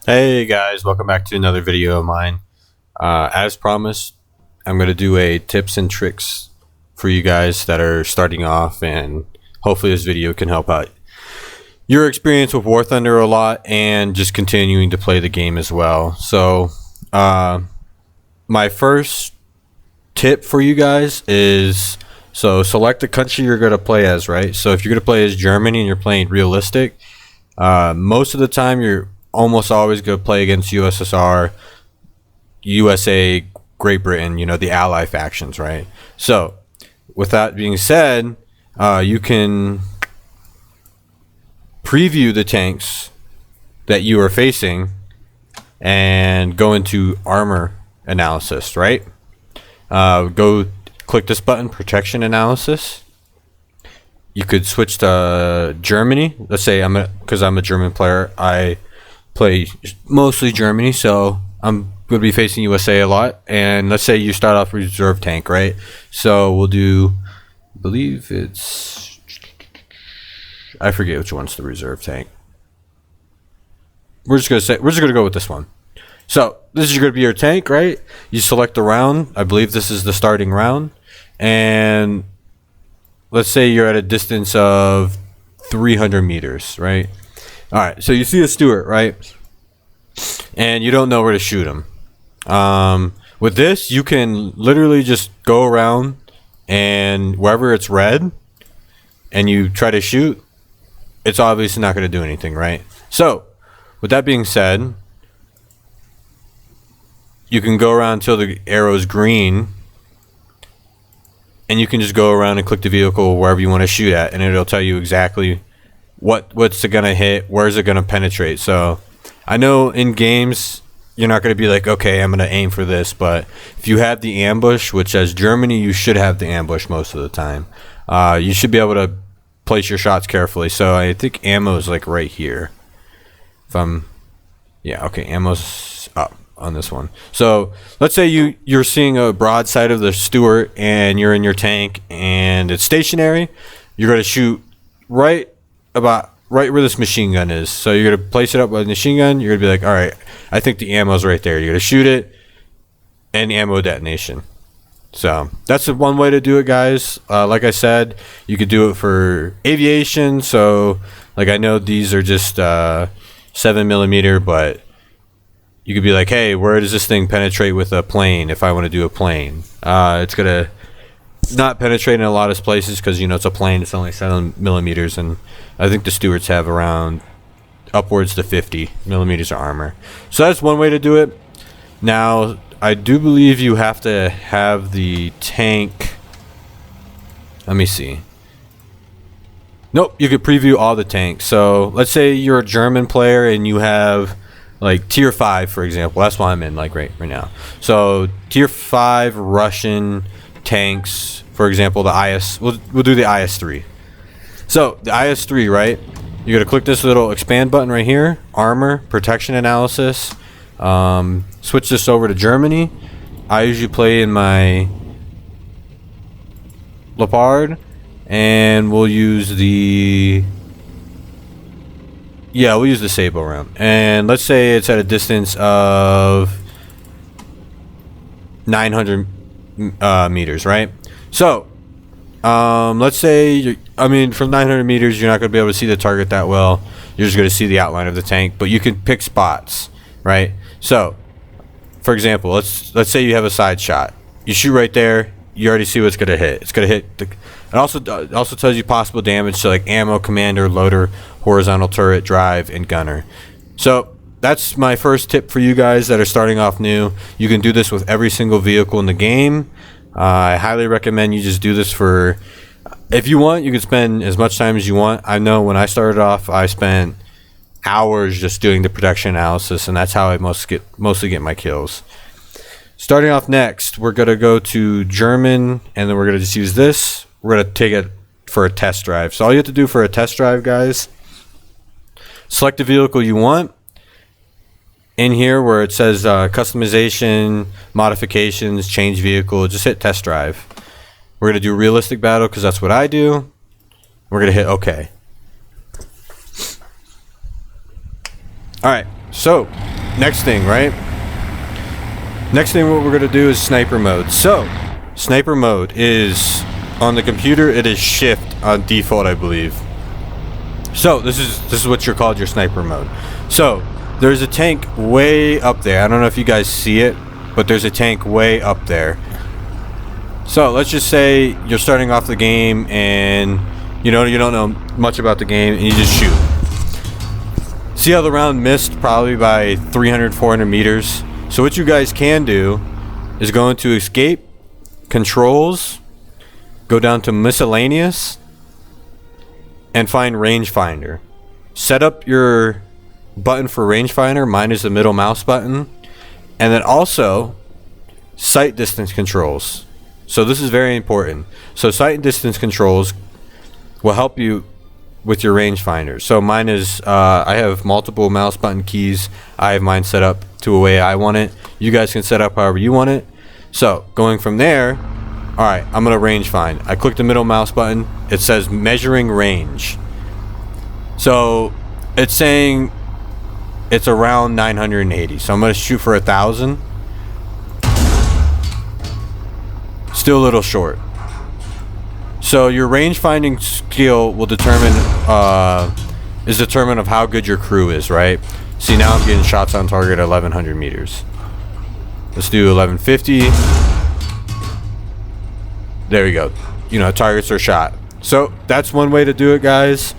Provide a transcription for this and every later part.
Hey guys, welcome back to another video of mine. As promised, I'm going to do a tips and tricks for you guys that are starting off, and hopefully this video can help out your experience with Warthunder a lot and just continuing to play the game as well. So my first tip for you guys is, select the country you're going to play as, right? So if you're going to play as Germany and you're playing realistic, most of the time you're almost always going to play against USSR, USA, Great Britain, the ally factions, right? So with that being said, you can preview the tanks that you are facing and go into armor analysis, right? Go click this button, protection analysis. You could switch to Germany. Let's say because I'm a German player, I play mostly Germany, so I'm going to be facing USA a lot. And let's say you start off reserve tank, right? So we'll do, I believe it's, I forget which one's the reserve tank. We're just gonna go with this one. So this is going to be your tank, right? You select the round. I believe this is the starting round, and let's say you're at a distance of 300 meters, right? All right, so you see a Stuart, right? And you don't know where to shoot him. With this, you can literally just go around, and wherever it's red and you try to shoot, it's obviously not going to do anything, right? So with that being said, you can go around until the arrow's green, and you can just go around and click the vehicle wherever you want to shoot at, and it'll tell you exactly what's it gonna hit, where's it gonna penetrate. So I know in games you're not gonna be like, okay, I'm gonna aim for this, but if you have the ambush, which as Germany you should have the ambush most of the time, you should be able to place your shots carefully. So I think ammo is like right here. Ammo's up on this one. So let's say you're seeing a broadside of the Stuart and you're in your tank and it's stationary. You're going to shoot right where this machine gun is. So you're going to place it up with a machine gun. You're going to be like, all right, I think the ammo's right there. You're going to shoot it and ammo detonation. So that's the one way to do it, guys. Like I said, you could do it for aviation. So like, I know these are just 7mm, but you could be like, hey, where does this thing penetrate with a plane if I want to do a plane? It's going to not penetrate in a lot of places because, it's a plane. It's only 7mm, and I think the Stuarts have around upwards to 50mm of armor. So that's one way to do it. Now, I do believe you have to have the tank. Let me see. Nope, you could preview all the tanks. So let's say you're a German player and you have like tier 5, for example. That's what I'm in like right now. So tier 5 Russian tanks, for example, the IS, we'll do the IS-3. So the IS-3, right? You're gonna click this little expand button right here, armor, protection analysis. Switch this over to Germany. I usually play in my Leopard, and we'll use the Sabo round. And let's say it's at a distance of 900 meters, right? So let's say from 900 meters you're not going to be able to see the target that well. You're just going to see the outline of the tank, but you can pick spots, right? So for example, let's say you have a side shot. You shoot right there, you already see what's going to hit. It's going to hit it also tells you possible damage to like ammo, commander, loader, horizontal turret, drive, and gunner. So that's my first tip for you guys that are starting off new. You can do this with every single vehicle in the game. I highly recommend you just do this if you want, you can spend as much time as you want. I know when I started off, I spent hours just doing the protection analysis, and that's how I mostly get my kills. Starting off next, we're going to go to German, and then we're going to just use this. We're going to take it for a test drive. So all you have to do for a test drive, guys, select the vehicle you want. In here where it says customization, modifications, change vehicle, just hit test drive. We're going to do realistic battle because that's what I do. We're going to hit OK. Alright, so next thing, right? Next thing what we're going to do is sniper mode. So, sniper mode is, on the computer, it is shift on default, I believe. So, this is what you're called, your sniper mode. So, there's a tank way up there. I don't know if you guys see it, but there's a tank way up there. So, let's just say you're starting off the game and you don't know much about the game and you just shoot. See how the round missed probably by 300, 400 meters? So what you guys can do is go into escape, controls, go down to miscellaneous, and find rangefinder. Set up your button for rangefinder, mine is the middle mouse button, and then also sight distance controls. So this is very important. So sight and distance controls will help you with your rangefinder. So mine is, I have multiple mouse button keys. I have mine set up to a way I want it. You guys can set up however you want it. So going from there, all right, I'm gonna range find. I click the middle mouse button. It says measuring range. So it's saying it's around 980. So I'm gonna shoot for 1,000. Still a little short. So your range finding skill will determine of how good your crew is, right? See, now I'm getting shots on target at 1,100 meters. Let's do 1,150. There we go. You know, targets are shot. So that's one way to do it, guys.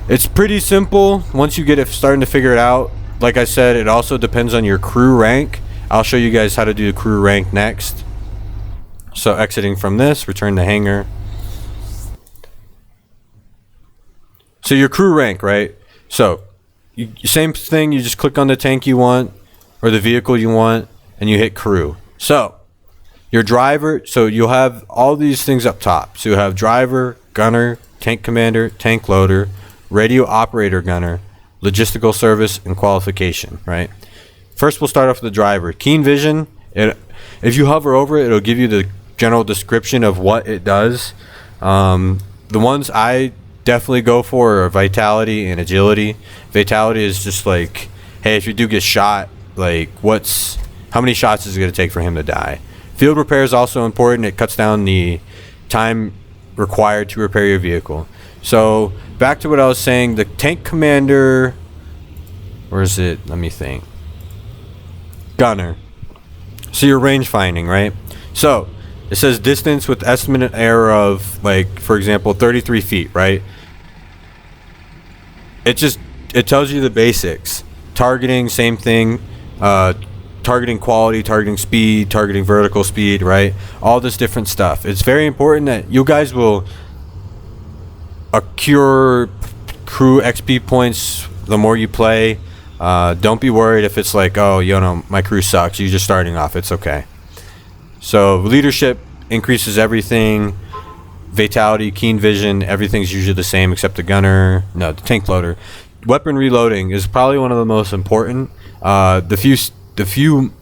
It's pretty simple once you get it starting to figure it out. Like I said, it also depends on your crew rank. I'll show you guys how to do the crew rank next. So exiting from this, return to hangar. So your crew rank, right? So same thing, you just click on the tank you want or the vehicle you want and you hit crew. So your driver, so you'll have all these things up top. So you'll have driver, gunner, tank commander, tank loader, radio operator gunner, logistical service, and qualification, right? First we'll start off with the driver. Keen vision, if you hover over it, it'll give you the general description of what it does. The ones I definitely go for are vitality and agility. Vitality is just like, hey, if you do get shot, like how many shots is it going to take for him to die? Field repair is also important. It cuts down the time required to repair your vehicle. So back to what I was saying, the tank commander, where is it? Let me think. Gunner. So your range finding, right? So it says distance with estimated error of, like, for example, 33 feet, right? It tells you the basics. Targeting, same thing. Targeting quality, targeting speed, targeting vertical speed, right? All this different stuff. It's very important that you guys will accrue crew XP points the more you play. Don't be worried if it's like, oh, you know, my crew sucks. You're just starting off. It's okay. So leadership increases everything. Vitality, keen vision, everything's usually the same except the gunner. No, the tank loader. Weapon reloading is probably one of the most important. The few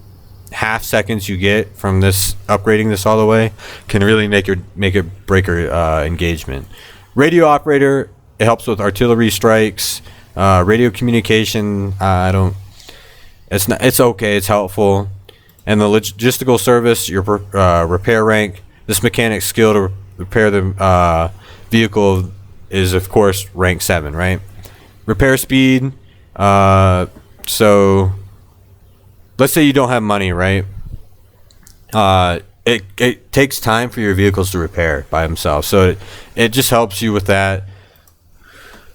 half seconds you get from this upgrading this all the way can really make it break your engagement. Radio operator, it helps with artillery strikes. Radio communication, it's okay, it's helpful. And the logistical service, your repair rank, this mechanic's skill to repair the vehicle is, of course, rank 7, right? Repair speed, so let's say you don't have money, right? It takes time for your vehicles to repair by themselves, so it just helps you with that.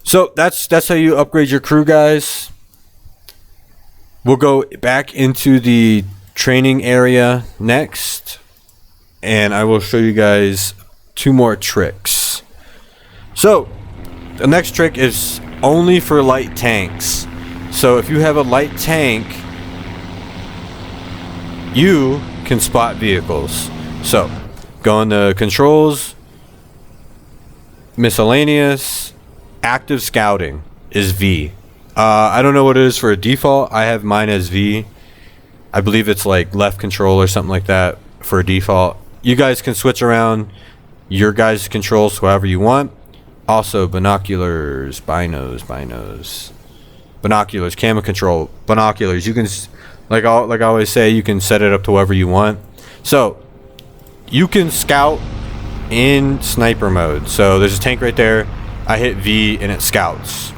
So that's how you upgrade your crew, guys. We'll go back into the training area next, and I will show you guys 2 more tricks. So the next trick is only for light tanks. So if you have a light tank, you can spot vehicles. So go into controls, miscellaneous, active scouting is V. I don't know what it is for a default. I have mine as V. I believe it's like left control or something like that for a default. You guys can switch around your guys' controls however you want. Also, binoculars, binos. binoculars, camera control, binoculars. You can, like I always say, you can set it up to whoever you want. So you can scout in sniper mode. So there's a tank right there. I hit V and it scouts.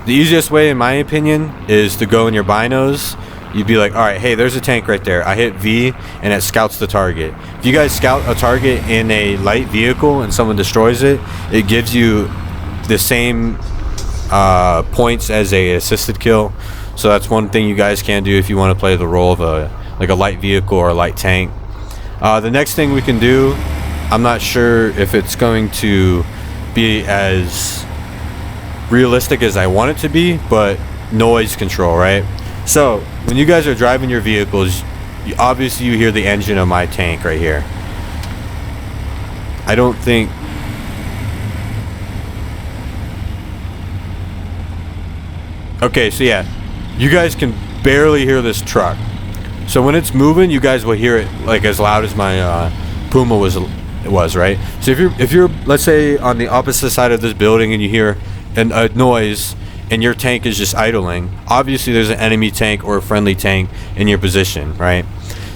The easiest way, in my opinion, is to go in your binos. You'd be like, all right, hey, there's a tank right there. I hit V and it scouts the target. If you guys scout a target in a light vehicle and someone destroys it, it gives you the same points as a assisted kill. So that's one thing you guys can do if you want to play the role of a light vehicle or a light tank. The next thing we can do, I'm not sure if it's going to be as realistic as I want it to be, but noise control, right? So when you guys are driving your vehicles, obviously you hear the engine of my tank right here. I don't think... Okay, so yeah, you guys can barely hear this truck. So when it's moving, you guys will hear it like as loud as my Puma was, right? So if you're let's say on the opposite side of this building and you hear a noise and your tank is just idling, obviously there's an enemy tank or a friendly tank in your position, right?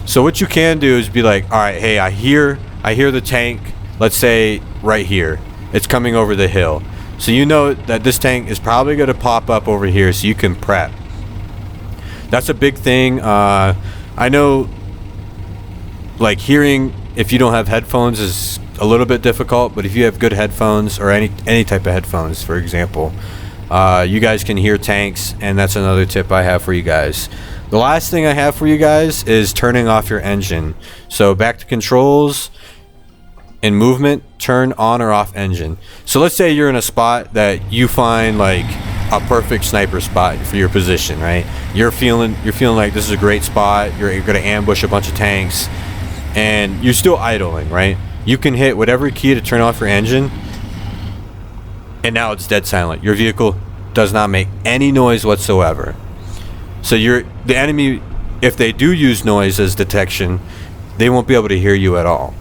So what you can do is be like, all right, hey, I hear the tank, let's say right here. It's coming over the hill. So you know that this tank is probably going to pop up over here, so you can prep. That's a big thing. I know, like, hearing if you don't have headphones is a little bit difficult, but if you have good headphones or any type of headphones, for example, you guys can hear tanks, and that's another tip I have for you guys. The last thing I have for you guys is turning off your engine. So back to controls and movement, turn on or off engine. So let's say you're in a spot that you find like a perfect sniper spot for your position, right? You're feeling like this is a great spot. You're gonna ambush a bunch of tanks, and you're still idling, right? You can hit whatever key to turn off your engine, and now it's dead silent. Your vehicle does not make any noise whatsoever. So the enemy, if they do use noise as detection, they won't be able to hear you at all.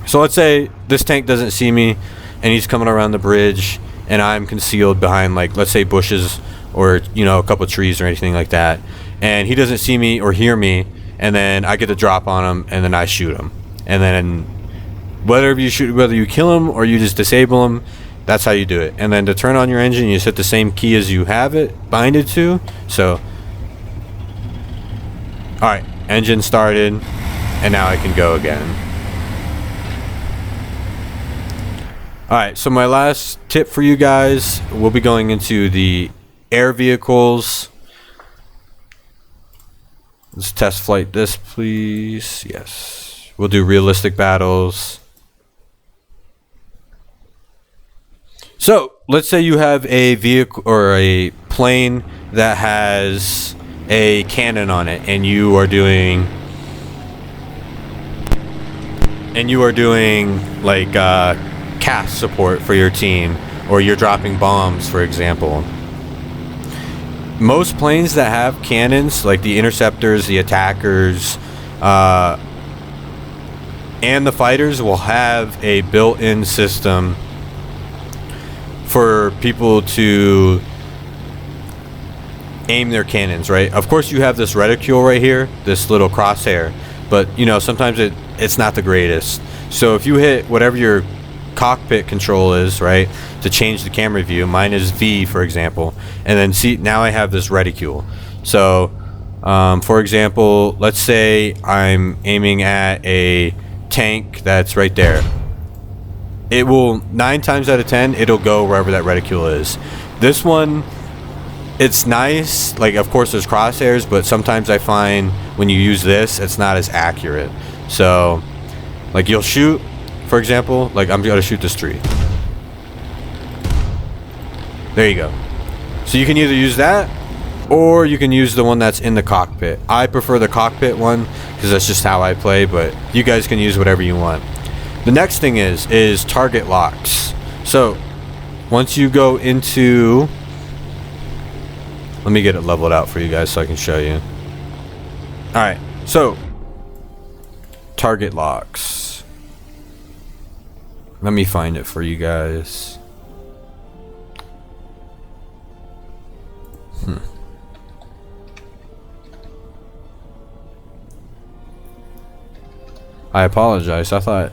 So let's say this tank doesn't see me, and he's coming around the bridge, and I'm concealed behind, like, let's say bushes or, you know, a couple of trees or anything like that, and he doesn't see me or hear me, and then I get the drop on him, and then I shoot him. And then whether you kill him or you just disable him, that's how you do it. And then to turn on your engine, you just hit the same key as you have it binded to. So alright, engine started, and now I can go again. Alright, so my last tip for you guys, we'll be going into the air vehicles. Let's test flight this, please. Yes. We'll do realistic battles. So, let's say you have a vehicle or a plane that has a cannon on it, and you are doing like cast support for your team, or you're dropping bombs, for example. Most planes that have cannons, like the interceptors, the attackers, and the fighters, will have a built-in system for people to aim their cannons, right? Of course you have this reticule right here, this little crosshair, but you know, sometimes it's not the greatest. So if you hit whatever your cockpit control is, right, to change the camera view, mine is V, for example, and then see, now I have this reticule. So for example, let's say I'm aiming at a tank that's right there. It will, 9 times out of 10, it'll go wherever that reticule is. This one, it's nice, like, of course there's crosshairs, but sometimes I find when you use this, it's not as accurate. So like, you'll shoot, for example, like I'm gonna shoot this tree. There you go. So you can either use that, or you can use the one that's in the cockpit. I prefer the cockpit one because that's just how I play, but you guys can use whatever you want. The next thing is target locks. So once you go into, let me get it leveled out for you guys so I can show you. Alright, so target locks. Let me find it for you guys. I apologize. I thought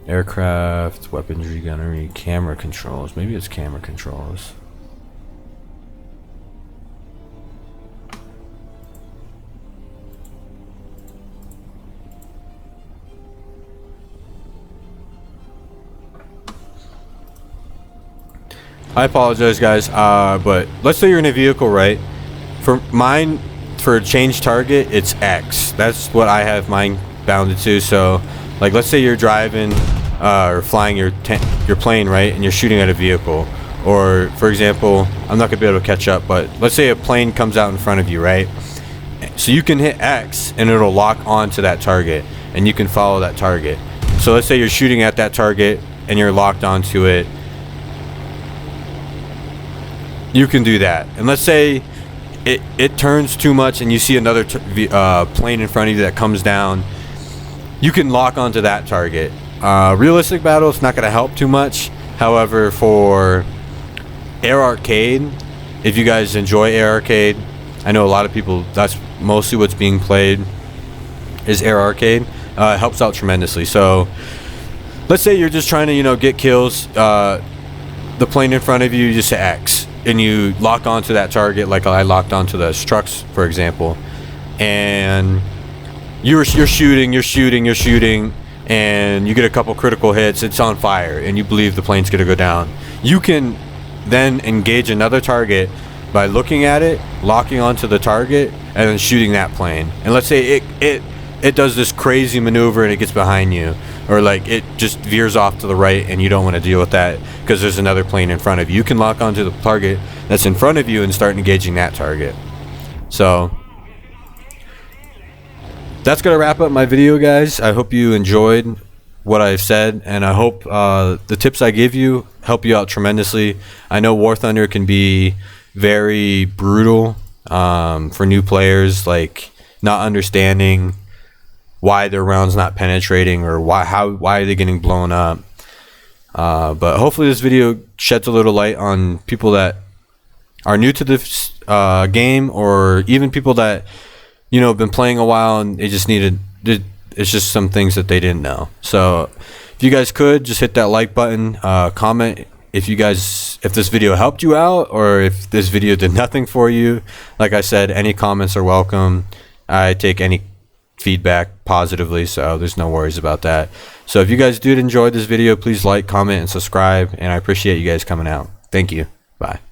aircraft, weaponry, gunnery, camera controls. Maybe it's camera controls. I apologize, guys, but let's say you're in a vehicle, right? For mine, for change target, it's X. That's what I have mine bounded to. So, like, let's say you're driving or flying your plane, right, and you're shooting at a vehicle. Or, for example, I'm not gonna be able to catch up, but let's say a plane comes out in front of you, right? So you can hit X, and it'll lock onto that target, and you can follow that target. So let's say you're shooting at that target, and you're locked onto it. You can do that. And let's say it turns too much and you see another plane in front of you that comes down. You can lock onto that target. Realistic battle, it's not going to help too much. However, for Air Arcade, if you guys enjoy Air Arcade, I know a lot of people, that's mostly what's being played is Air Arcade. It helps out tremendously. So let's say you're just trying to, you know, get kills. The plane in front of you, you just hit X. And you lock onto that target, like I locked onto the trucks, for example, and you're shooting, and you get a couple critical hits. It's on fire, and you believe the plane's gonna go down. You can then engage another target by looking at it, locking onto the target, and then shooting that plane. And let's say it does this crazy maneuver and it gets behind you, or like it just veers off to the right and you don't want to deal with that because there's another plane in front of you. You can lock onto the target that's in front of you and start engaging that target. So that's gonna wrap up my video, guys. I hope you enjoyed what I've said, and I hope the tips I give you help you out tremendously. I know Warthunder can be very brutal for new players, like not understanding why their round's not penetrating or why are they getting blown up. But hopefully this video sheds a little light on people that are new to this game, or even people that, you know, have been playing a while and they just it's just some things that they didn't know. So if you guys could just hit that like button, comment if this video helped you out or if this video did nothing for you. Like I said, any comments are welcome. I take any feedback positively, so there's no worries about that. So if you guys did enjoy this video, please like, comment, and subscribe, and I appreciate you guys coming out. Thank you. Bye.